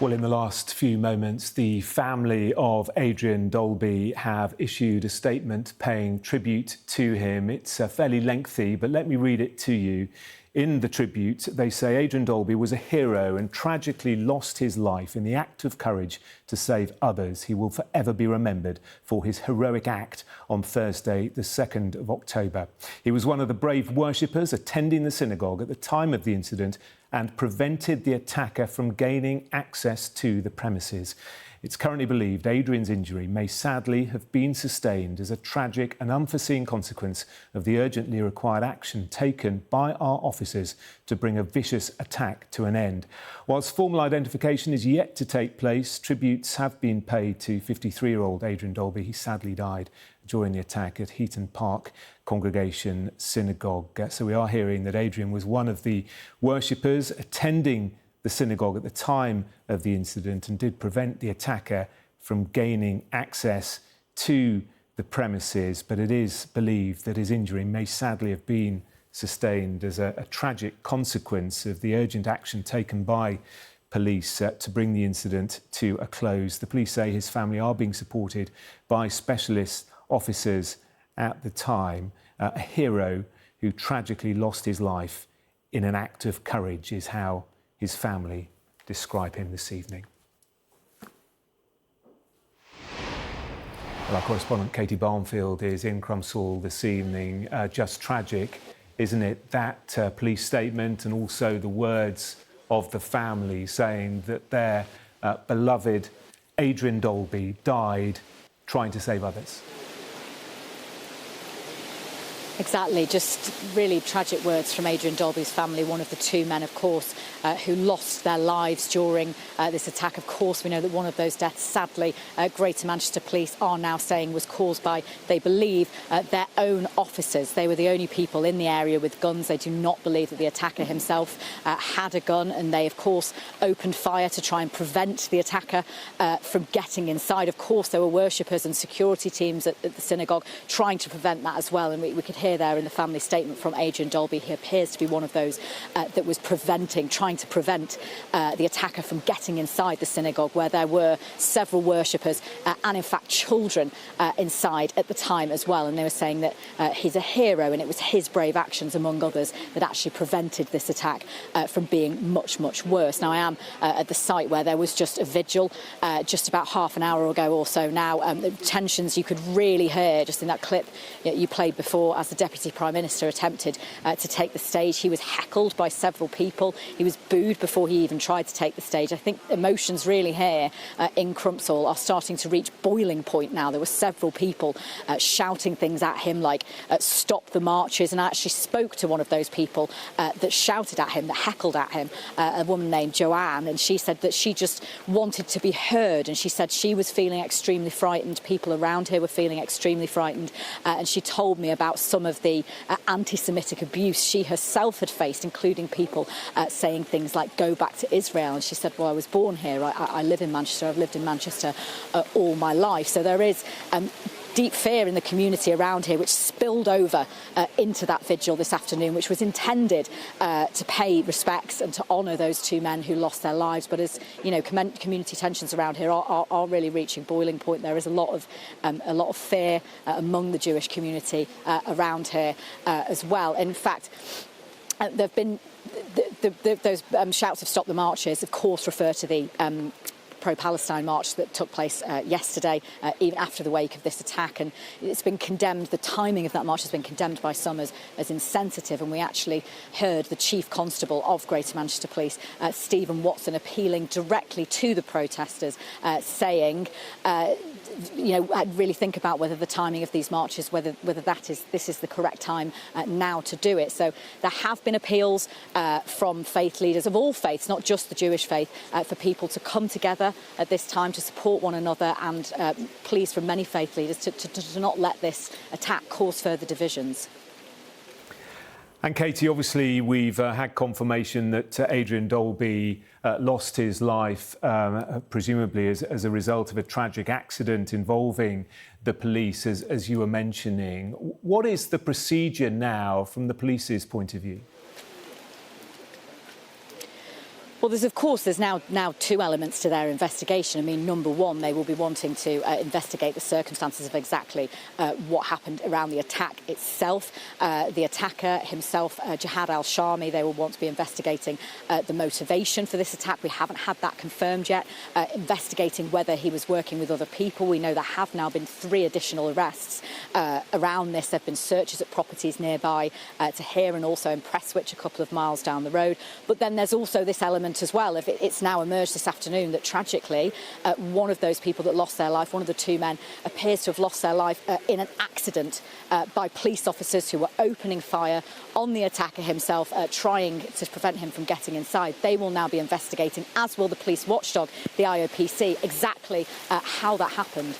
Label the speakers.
Speaker 1: Well, in the last few moments, the family of Adrian Daulby have issued a statement paying tribute to him. It's fairly lengthy, but let me read it to you. In the tribute, they say Adrian Daulby was a hero and tragically lost his life in the act of courage to save others. He will forever be remembered for his heroic act on Thursday, the 2nd of October. He was one of the brave worshippers attending the synagogue at the time of the incident and prevented the attacker from gaining access to the premises. It's currently believed Adrian's injury may sadly have been sustained as a tragic and unforeseen consequence of the urgently required action taken by our officers to bring a vicious attack to an end. Whilst formal identification is yet to take place, tributes have been paid to 53-year-old Adrian Daulby. He sadly died during the attack at Heaton Park Congregation Synagogue. So we are hearing that Adrian was one of the worshippers attending the synagogue at the time of the incident and did prevent the attacker from gaining access to the premises. But it is believed that his injury may sadly have been sustained as a tragic consequence of the urgent action taken by police to bring the incident to a close. The police say his family are being supported by specialist officers at the time. A hero who tragically lost his life in an act of courage is how his family describe him this evening. Well, our correspondent Katie Barnfield is in Crumpsall this evening. Just tragic, isn't it? That police statement and also the words of the family saying that their beloved Adrian Daulby died trying to save others.
Speaker 2: Exactly, just really tragic words from Adrian Daulby's family, one of the two men, of course, who lost their lives during this attack. Of course, we know that one of those deaths, sadly, Greater Manchester Police are now saying was caused by, they believe, their own officers. They were the only people in the area with guns. They do not believe that the attacker himself had a gun, and they, of course, opened fire to try and prevent the attacker from getting inside. Of course, there were worshippers and security teams at the synagogue trying to prevent that as well, and we could hear there in the family statement from Adrian Daulby, he appears to be one of those that was trying to prevent the attacker from getting inside the synagogue, where there were several worshippers and in fact children inside at the time as well. And they were saying that he's a hero, and it was his brave actions, among others, that actually prevented this attack from being much, much worse. Now, I am at the site where there was just a vigil just about half an hour ago or so now. The tensions you could really hear just in that clip you played before as the Deputy Prime Minister attempted to take the stage. He was heckled by several people. He was booed before he even tried to take the stage. I think emotions really here in Crumpsall are starting to reach boiling point now. There were several people shouting things at him like stop the marches, and I actually spoke to one of those people that shouted at him, that heckled at him, a woman named Joanne, and she said that she just wanted to be heard, and she said she was feeling extremely frightened. People around her were feeling extremely frightened, and she told me about some of the anti-Semitic abuse she herself had faced, including people saying things like go back to Israel. And she said, well, I was born here, I live in Manchester, I've lived in Manchester all my life. So there is deep fear in the community around here, which spilled over into that vigil this afternoon, which was intended to pay respects and to honour those two men who lost their lives. But as you know, community tensions around here are really reaching boiling point. There is a lot of fear among the Jewish community around here as well. In fact, there have been those shouts of stop the marches, of course, refer to the pro-Palestine march that took place yesterday, even after the wake of this attack. And it's been condemned, the timing of that march has been condemned by some as insensitive. And we actually heard the Chief Constable of Greater Manchester Police, Stephen Watson, appealing directly to the protesters, saying, really think about whether the timing of these marches, whether this is the correct time now to do it. So there have been appeals from faith leaders of all faiths, not just the Jewish faith, for people to come together at this time to support one another, and pleas from many faith leaders to not let this attack cause further divisions.
Speaker 1: And Katie, obviously we've had confirmation that Adrian Daulby lost his life, presumably as a result of a tragic accident involving the police, as you were mentioning. What is the procedure now from the police's point of view?
Speaker 2: Well, there's now two elements to their investigation. I mean, number one, they will be wanting to investigate the circumstances of exactly what happened around the attack itself. The attacker himself, Jihad al-Shami, they will want to be investigating the motivation for this attack. We haven't had that confirmed yet. Investigating whether he was working with other people. We know there have now been 3 additional arrests around this. There have been searches at properties nearby to here and also in Prestwich, a couple of miles down the road. But then there's also this element as well. It's now emerged this afternoon that tragically one of those people that lost their life, one of the 2 men, appears to have lost their life in an accident by police officers who were opening fire on the attacker himself, trying to prevent him from getting inside. They will now be investigating, as will the police watchdog, the IOPC, exactly how that happened.